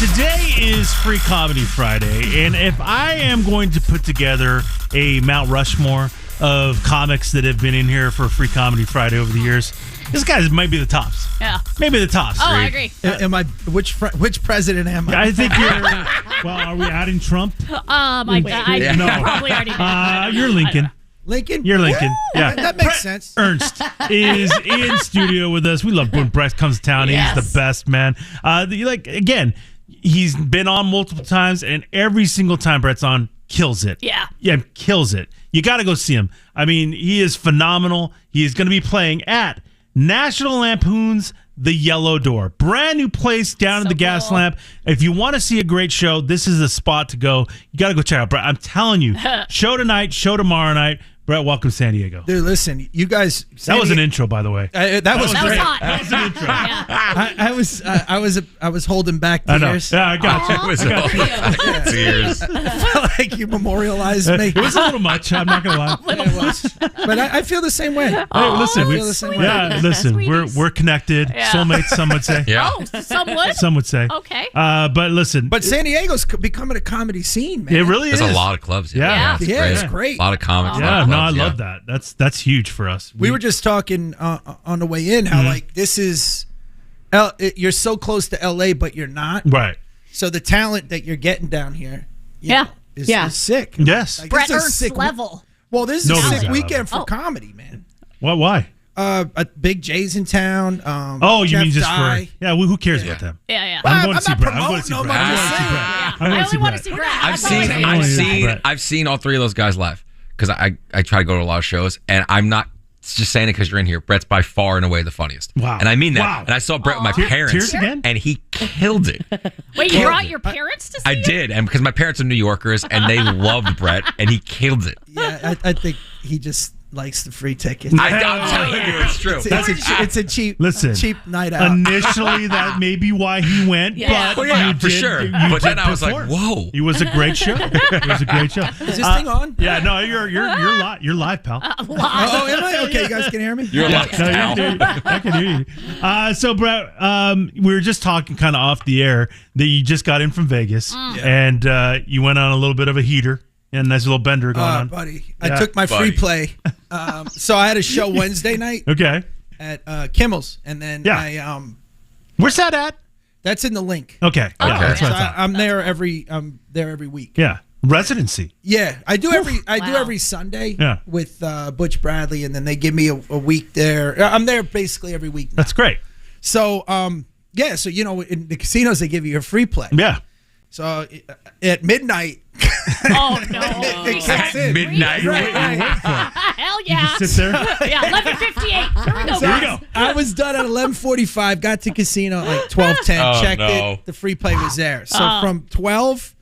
Today is Free Comedy Friday, and if I am going to put together a Mount Rushmore of comics that have been in here for Free Comedy Friday over the years, this guy might be the tops. Yeah. Maybe the tops. Oh, I agree. Am I which president am I? I think you're. Well, are we adding Trump? I No. probably already did. You're Lincoln. Lincoln? You're Lincoln. Yeah. That makes Bret sense. Ernst is in studio with us. We love when Bret comes to town. Yes. He's the best, man. Again, he's been on multiple times, and every single time Bret's on, kills it. Yeah. Yeah, kills it. You got to go see him. I mean, he is phenomenal. He is going to be playing at National Lampoon's The Yellow Door. Brand new place down in the gas lamp. If you want to see a great show, this is the spot to go. You got to go check out Bret. I'm telling you, show tonight, show tomorrow night. Bret, welcome to San Diego. Dude, listen, you guys. That was an intro, by the way. That was That was great. hot. That was an intro. Yeah. I was holding back I know. tears. Yeah, I got you. Tears. I felt like you memorialized me. It was a little much. I'm not gonna lie. It was. But I feel the same way. Hey, listen, I feel the same way. yeah, listen, we're connected. Yeah. Soulmates, some would say. Yeah. Oh, somewhat. Some would say. Okay. But listen, But San Diego's becoming a comedy scene, man. it really There's is. a lot of clubs. Yeah. Yeah, it's great. A lot of comics. a lot Yeah, of no, clubs, I love that. That's huge for us. We were just talking on the way in how like this is, you're so close to LA, but you're not. right. So the talent that you're getting down here, you Yeah. know, is sick. Yes. Like, Bret this is a Ernst sick level. Well, this is Nobody's a sick that weekend level. for comedy, man. What? Why? Big J's in town. Oh, you Jeff mean just Dye. for? Yeah. Well, who cares about them? Yeah, yeah. I'm going I'm to see not Bret. I'm going to see promoting Bret. them, I'm I'm going to just see saying. Bret. Yeah. I'm I going to only see want to Bret. see Bret. I've That's all seen, I I I've wanna see seen, Bret. I've seen all three of those guys live because I try to go to a lot of shows, and I'm not just saying it because you're in here. Bret's by far and away the funniest. Wow. And I mean that. Wow. And I saw Bret with my Tears parents, again? and he killed it. Wait, you brought your parents to see I it? did, and because my parents are New Yorkers, and they loved Bret, and he killed it. Yeah, I think he just likes the free tickets. I'm telling you, it's true. It's a cheap, Listen, cheap night out. Initially, that may be why he went, Yeah. but Well, yeah, you for did, sure. you But then did I was like, perform. whoa. It was a great show. It was a great show. Is this thing on? Yeah, no, you're live, pal. Oh, am I? Okay, you guys can hear me? You're like, No, I can hear you. So, Bret, we were just talking kind of off the air that you just got in from Vegas, and you went on a little bit of a heater and nice little bender going on. Buddy. Yeah. I took my free Buddy. play. So I had a show Wednesday night Okay. at Kimmel's, and then Yeah. Where's that at? that's in the link. Okay. Yeah, Okay. that's So what I thought. I'm there every week. Yeah. Residency. Yeah, I do Wow. every Sunday Yeah. with Butch Bradley, and then they give me a week there. I'm there basically every week. That's great. So yeah, so you know in the casinos they give you a free play. Yeah. So at midnight, Oh, no. At midnight. Hell yeah. Sit there. Yeah, 11:58. Here we go, Here we guys. go. I was done at 11:45. Got to casino at like 12:10. Oh, checked no. it. The free play was there. So from 12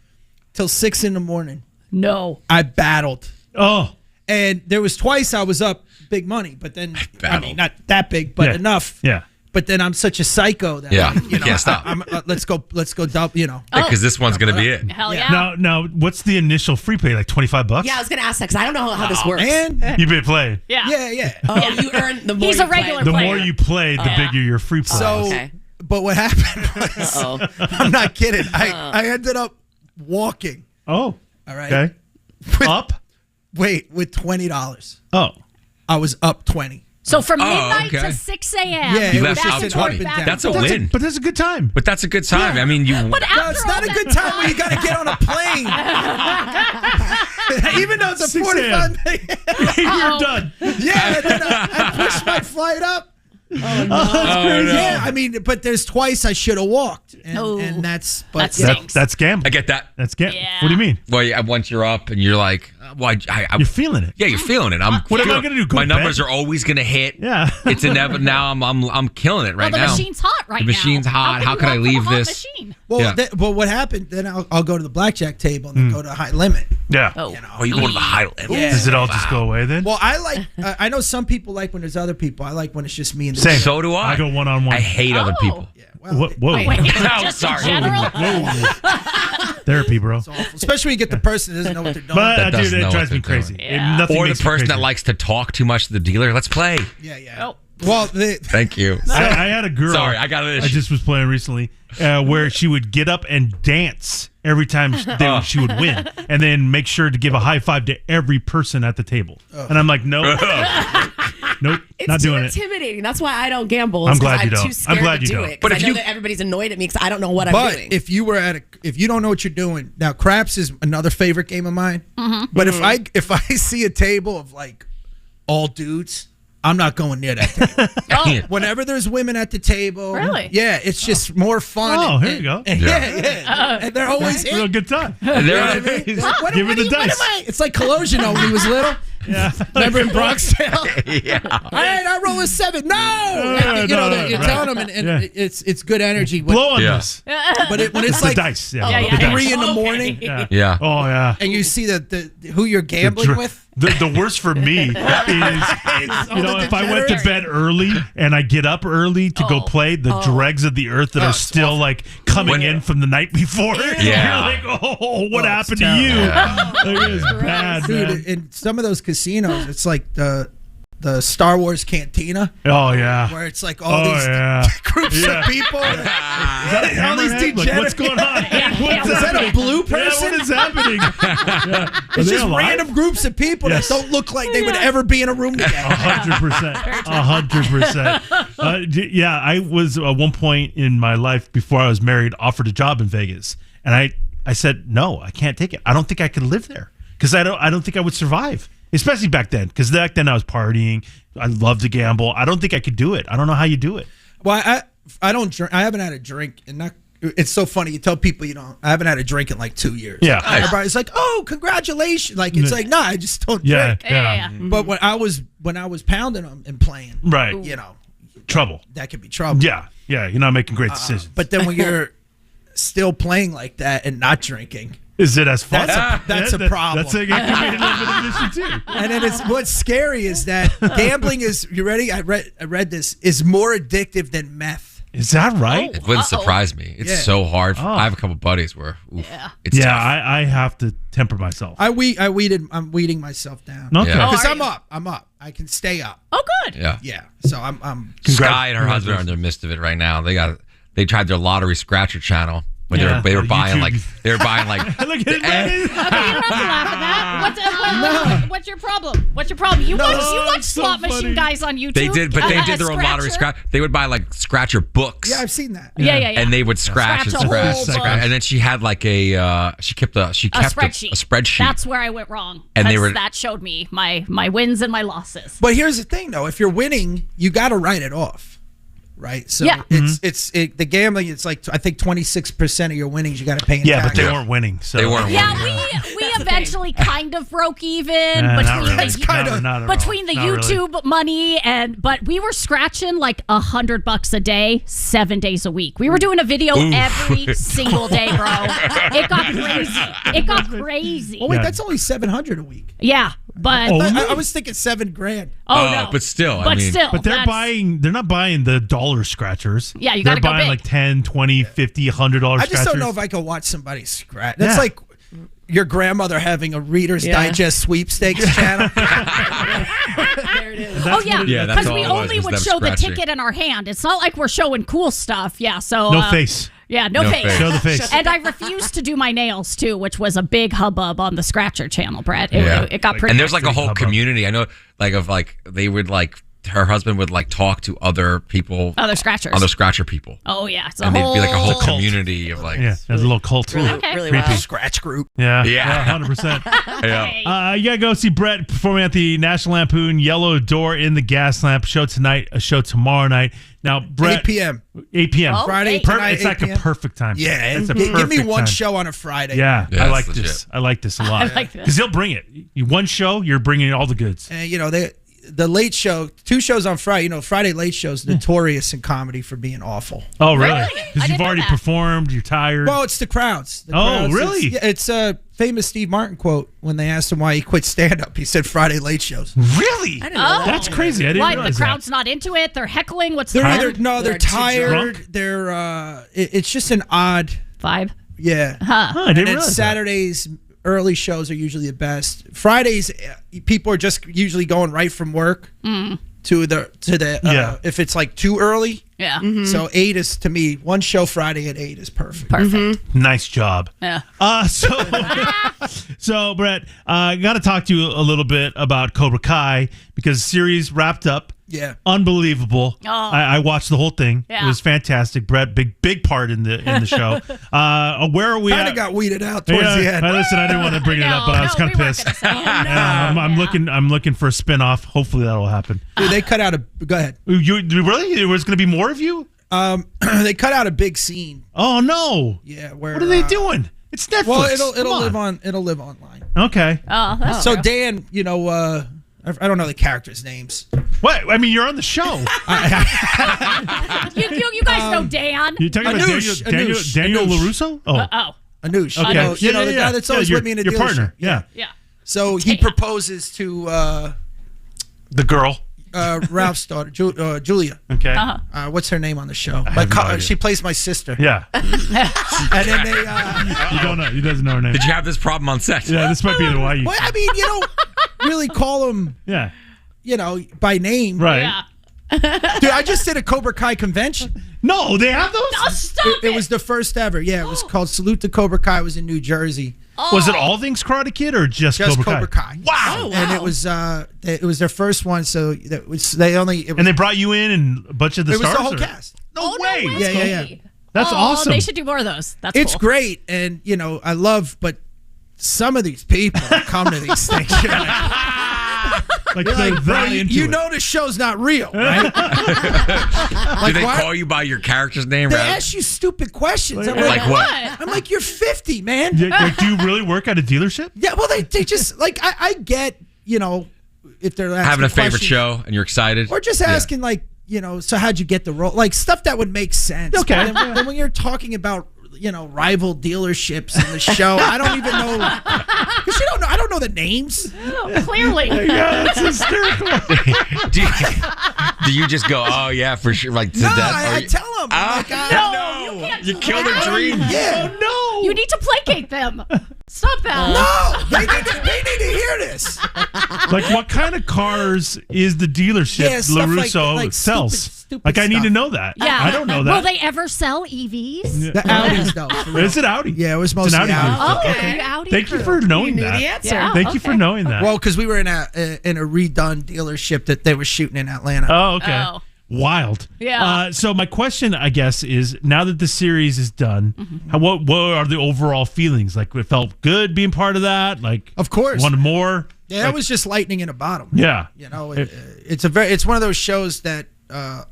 till 6 in the morning, No. I battled. Oh. And there was twice I was up big money, but then I Battled. mean not that big, but Yeah. enough. Yeah. But then I'm such a psycho that Yeah, I'm, you can't stop. Let's go double. You know. Because this one's going to be it. Hell Yeah. yeah. Now, what's the initial free pay? Like $25? Yeah, I was going to ask that because I don't know how this works. And You've been playing. Yeah. yeah. Oh, you earn the more He's you a regular play. The player. more you play, the bigger your free play. So, is. okay. but what happened was, Uh-oh. I'm not kidding. I ended up walking. Oh. All right. Okay. Up? Wait, with $20. Oh. I was up 20. So from midnight okay. to 6 a.m. Yeah, You it left was out just 20. up and down. That's a That's win. but that's a good time. But that's a good time. I mean, you. But after No, it's all not a that good time when you got to get on a plane. Even though it's a 6 45 You're done. Yeah, and then I pushed my flight up. That's crazy. Yeah, I mean, but there's twice I should have walked. And, Oh. and that's... But That's yeah. sick. That's gambling. I get that. That's gambling. Yeah. What do you mean? Well, yeah, once you're up and you're like, well, You're feeling it. yeah, you're feeling it. I'm. What am I feeling- gonna do, go My to numbers bed? are always gonna hit. Yeah. It's inevitable. Now I'm killing it right Well, the now. machine's hot right now. The machine's hot. How you can I walk from a leave hot this? machine? Well, Yeah. but what happened, then I'll go to the blackjack table and then go to high limit. Yeah. Oh. Oh, you go to the high limit. Yeah. Does it all just go away then? Well, I like... I know some people like when there's other people. I like when it's just me and the... Same. So do I. I go one-on-one. I hate other Oh. people. Yeah, well, Whoa. Wait, Oh, just sorry. in general? Therapy, bro. it's awful. Especially when you get the person that doesn't know what they're doing. But That dude, doesn't it know drives what me they're crazy. doing. Yeah. Nothing Or the makes me person crazy. that likes to talk too much to the dealer. Let's play. yeah. Oh. Well, Thank you. I had a girl. Sorry, I got an issue. I just was playing recently where she would get up and dance every time she would win, and then make sure to give a high five to every person at the table. And I'm like, nope, nope, It's not too doing it. intimidating. That's why I don't gamble. I'm is 'cause glad you don't. Too scared I'm glad to you do don't. It, But but if I know you- that everybody's annoyed at me because I don't know what I'm But doing. if you were if you don't know what you're doing, now craps is another favorite game of mine. But if I see a table of like all dudes, I'm not going near that table. Whenever there's women at the table, Really? yeah, it's just more fun. Oh, here you go. Yeah. And they're always in. Real good time. You know what I mean? Like, what Give her do the you- what dice. am I? It's like Colosino when he was little. Yeah. Remember in Bronxdale? Yeah. All right, I roll a 7. No, you know no, you're right. telling them, and it's good energy. When, Blow on Yeah. this. but when it's The like dice. Yeah. Yeah, yeah. 3 in the Okay. morning, Yeah. Yeah. Oh yeah. and you see who you're gambling with. The worst for me is, you know, if I went to bed early and I get up early to go play, the dregs of the earth that are it's still like coming in from the night before. Yeah. You're like, oh, what happened to terrible. you? Yeah. Like, it's bad, Dude, man. in some of those casinos, it's like the Star Wars cantina, Oh yeah. where it's like all Oh these yeah. groups Yeah. of people. Is that a all these hammerhead? Like, what's degenerates. going on? What's Is that a happening? blue Yeah, person? what is happening? Yeah. Are It's they just alive? random groups of people Yes. that don't look like they would ever be in a room together. 100%. Yeah, I was at one point in my life before I was married offered a job in Vegas, and I said no, I can't take it. I don't think I could live there because I don't think I would survive, especially back then. Because back then I was partying, I loved to gamble. I don't think I could do it. I don't know how you do it. Well, I don't drink. I haven't had a drink, and not. It's so funny. You tell people you don't. I haven't had a drink in like 2 years. Yeah. Everybody's like, "Oh, congratulations!" Like it's like, nah, I just don't Yeah, drink. yeah, But when I was pounding them and playing, right. you know, Trouble. that could be trouble. Yeah, you're not making great decisions. But then when you're still playing like that and not drinking, Is it as fun? That's a problem. That's a little bit of an issue too. and then what's scary is that gambling is. You ready? I read this is more addictive than meth. Is that right? It wouldn't surprise me. It's Yeah. so hard. I have a couple buddies where it's Yeah, tough. I have to temper myself. I'm weeding myself down. Okay. Yeah. Because are I'm you? up. I'm up. I can stay up. Oh, good. Yeah. Yeah. So I'm Sky and her husband are in the midst of it right now. They tried their lottery scratcher channel when Yeah. they were buying YouTube. like Look at it. Okay, you don't have to laugh at that. What's your problem? What's your problem? You watch it's so slot machine funny. guys on YouTube. they did their own lottery scratch. They would buy like scratcher books. Yeah, I've seen that. Yeah. And they would scratch and Scratch a scratch, whole and scratch. book. And then she had like she kept a spreadsheet. a spreadsheet. That's where I went wrong. And they 'cause were- that showed me my wins and my losses. But here's the thing, though: if you're winning, you got to write it off, right? So Yeah. the gambling. It's like I think 26% of your winnings you got to pay in Yeah, but tax. they weren't winning. So They weren't Yeah, winning. we eventually kind of broke even Not between really. It's kind of- Not at all. between the Not really. YouTube money but we were scratching like $100 a day, 7 days a week. We were doing a video every single day, bro. It got crazy. Oh wait, Yeah. that's only 700 a week. Yeah, but Oh, I was thinking $7,000. no. But still, But still, But they're that's- they're not buying the dollar scratchers. Yeah, you They're gotta go buying big. like 10, 20, 50, $100 I scratchers. just don't know if I could watch somebody scratch. That's Yeah. like your grandmother having a Reader's Yeah. Digest sweepstakes channel. There it is. Oh yeah, Yeah, that's because we all it was only would them show the scratching. ticket in our hand. It's not like we're showing cool stuff. Yeah, so No face. Yeah, no No face. face. Show the face. And I refused to do my nails too, which was a big hubbub on the Scratcher channel, Brett. It got pretty. And there's like a whole hubbub. community. I know, they would her husband would like talk to other people, Other scratchers. other scratcher people, Oh yeah, it's and they'd be like a whole cult. community of like, Yeah, there's a little cult. Okay. Really Creepy. well. Scratch group. Yeah, Yeah. 100%. yeah. You gotta go see Brett performing at the National Lampoon Yellow Door in the Gaslamp show tonight. A show tomorrow night. Now, Brett, 8 p.m. 8 p.m. Oh, Friday, hey. tonight, It's like 8 a p.m. perfect time. Yeah, it's a give me perfect one time. show on a Friday. Yeah, Yeah, I like that's this. legit. I like this a lot. I like this. Because he'll bring it. One show, you're bringing all the goods. And the late show, 2 shows on Friday. Friday late show's notorious in comedy for being awful. Oh, really? Really? I Because didn't you've know already that. performed. You're tired. Well, it's the crowds. The Oh, crowds really? It's a famous Steve Martin quote when they asked him why he quit stand-up. He said Friday late shows. Really? I didn't know that. That's crazy. I didn't What? The realize crowd's not into it. They're heckling. What's They're the either problem? they're They're too tired. drunk? They're it's just an odd Vibe. yeah. that. I didn't And then realize that. Saturdays early shows are usually the best. Fridays people are just usually going right from work to the Yeah. if it's like too early. Yeah. So 8 is to me one show Friday at 8 is perfect. Perfect. Nice job. Yeah. So Brett, I got to talk to you a little bit about Cobra Kai because the series wrapped up. Yeah. Unbelievable. Oh. I watched the whole thing. Yeah. It was fantastic. Brett, big part in the show. Where are we Kind at? of got weeded out towards the end. Listen, I didn't want to bring it up, but I was kind of pissed. I'm looking for a spin-off. Hopefully that'll happen. Dude, they cut out a. Go ahead. You really? There was going to be more of you? They cut out a big scene. Oh no! Yeah. Where? What are they doing? It's Netflix. Well, it'll Come live online. Okay. Oh, that's So true. Dan, I don't know the characters' names. What? I mean, you're on the show. You guys know Dan. You're talking about Anush, Daniel Anush. LaRusso? Oh. Oh. Anush. Okay. You know the guy that's always your, with me in the your dealership. partner. Yeah. Yeah. So he Dan. proposes to The girl. Ralph's daughter, Julia. Okay. What's her name on the show? have no idea. She plays my sister. Yeah. And then they. You don't know. He doesn't know her name. Did you have this problem on set? Yeah, this might be the why you. Well, I mean, you don't really call them, Yeah. by name. Right. Yeah. Dude, I just did a Cobra Kai convention. No, they have those? Oh, stop It was the first ever. Yeah, it was called Salute to Cobra Kai. It was in New Jersey. Was it all things Karate Kid or just Just Cobra Cobra Kai. Wow. And it was their first one, so it was And they brought you in and a bunch of the it was stars? the whole or- cast. No way. Yeah. That's Oh, awesome. They should do more of those. That's It's cool. great, and I love, but some of these people that come to these things, you're Like, like, they're bro, that into you it. know this show's not real, right? Do they why- call you by your character's name? They rather- ask you stupid questions. I'm Like what? I'm like, you're 50, man. Like, do you really work at a dealership? Yeah, well, they just like I get, if they're asking Having a favorite questions, show and you're excited? or just asking so how'd you get the role? Like stuff that would make sense. Okay. But then when you're talking about rival dealerships in the show, I don't even know because I don't know the names. Oh, clearly. Yeah, that's hysterical. do you just go, oh yeah, for sure, like to No, death? I tell them. No, you can't You do killed that. their dream. Yeah. No. You need to placate them. Stop that. No, they need to hear this. Like, what kind of cars is the dealership Yeah, stuff like- LaRusso like sells? stupid Like, I need to stuff. know that. Yeah. I don't know that. Will they ever sell EVs? The Audis, though. for real. Is it Audi? Yeah, it was It's an mostly Audi. Audi. group. Oh, Okay. you Audi Thank you crew. for knowing knew that. the answer. Yeah. Thank you for knowing that. Well, because we were in a redone dealership that they were shooting in Atlanta. Oh, okay. Oh. Wild. Yeah. So my question, I guess, is now that the series is done, what are the overall feelings? Like, it felt good being part of that. Like, Of course. wanted more. Yeah, that was just lightning in a bottle. Yeah. It's one of those shows that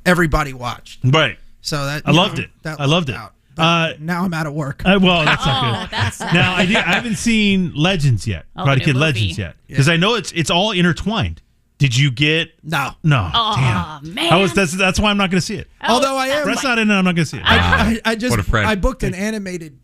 everybody watched. Right. So that I loved it. that I loved lucked it. out. But now I'm out of work. Well, that's not Oh, good. that's Now I haven't seen Legends yet. Oh, the Karate new Kid movie. Legends yet because I know it's all intertwined. Did you get? No. No. Oh, Damn. man. That's why I'm not going to see it. Although I am. Brett's not in it. I'm not going to see it. I just What a friend. I booked an animated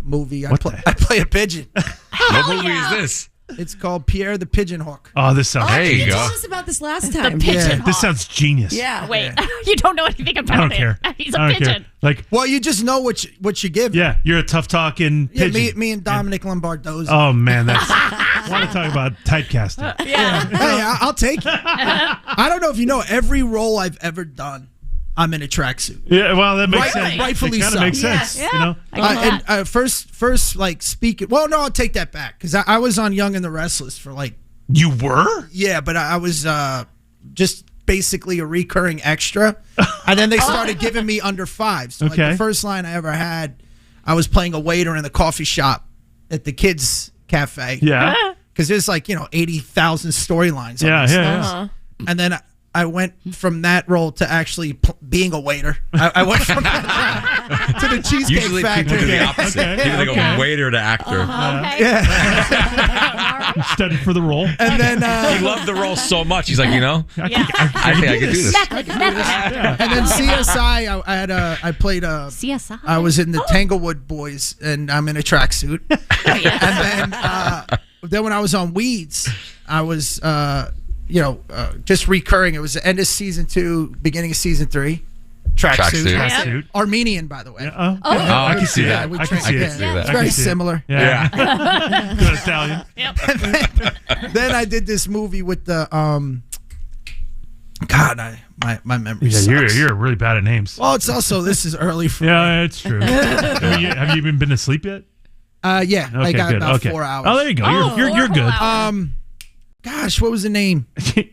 movie. What the- I play a pigeon. What movie is this? It's called Pierre the Pigeon Hawk. Oh, this sounds. There you You go. told us about this last The time. pigeon. Yeah. This sounds genius. Yeah. Wait, you don't know anything about I don't it. care. He's a I don't pigeon. care. Like, Well, you just know what you give. yeah, you're a tough talking Yeah, pigeon. me and Dominic Lombardozzi. Oh man, that's. I want to talk about typecasting. Yeah. Hey, I'll take it. I don't know if you know every role I've ever done, I'm in a tracksuit. Yeah, well, that makes Right- sense. rightfully it kind of so. makes Yes. sense. Yeah. You know. I get that. And first, like speaking. Well, no, I'll take that back because I was on Young and the Restless for like You were? but I was just basically a recurring extra, and then they started giving me under five. So like Okay. the first line I ever had, I was playing a waiter in the coffee shop at the kids' cafe. Yeah. because there's like 80,000 storylines. Yeah, on this yeah. stuff. And then I went from that role to actually being a waiter. I went from that to the Cheesecake Usually Factory. people do the opposite. Okay. People they Okay. go waiter to actor. Okay. You studied for the role. And then He loved the role so much. He's like, Yeah. I think I could do this. Method. and then CSI. I played CSI. I was in the Tanglewood Boys, and I'm in a tracksuit. And then when I was on Weeds, I was just recurring. It was the end of season 2, beginning of season 3. Tracksuit. Tracksuit. Tracksuit. Armenian, by the way. Oh, Oh, I can see Yeah, that. we I can train- see yeah, it. that. It's I very can see it. similar. Yeah. Good Italian. Yep. Then I did this movie with the God, my memory Yeah, sucks. you're really bad at names. Well, it's also this is early for me. Yeah, it's true. Have you even been to sleep yet? Yeah, I Okay, got good. about Okay. 4 hours. Oh, there you go. You're Four good. whole hours. Gosh, what was the name?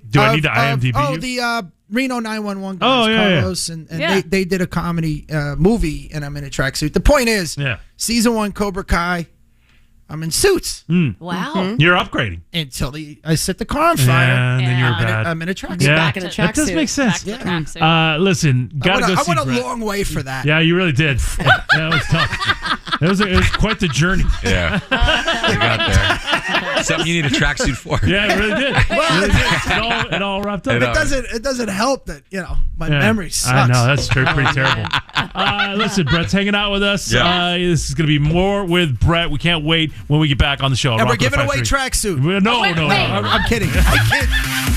Do I need to IMDb you? The Reno 911 guys, Oh, yeah, yeah. Carlos, and Yeah. they did a comedy movie, and I'm in a tracksuit. The point is, Yeah. season 1 Cobra Kai, I'm in suits Wow. You're upgrading. until I set the car on fire. And then you're Yeah. bad. I'm in a tracksuit. yeah, back in a that does tracksuit. make sense. Back to the tracksuit. Listen, gotta go I see went a Bret. long way for that. Yeah, you really did. That was tough. It was quite the journey. Yeah. You got there. Something you need a tracksuit for. Yeah, it really did. It really did. It all wrapped up. It doesn't help that my Yeah. memory sucks. I know that's pretty terrible. Listen, Brett's hanging out with us. Yeah. This is going to be more with Brett. We can't wait when we get back on the show. And we're Rock giving away 105.3. tracksuit. No, wait, no, wait. no. I'm kidding. I kid.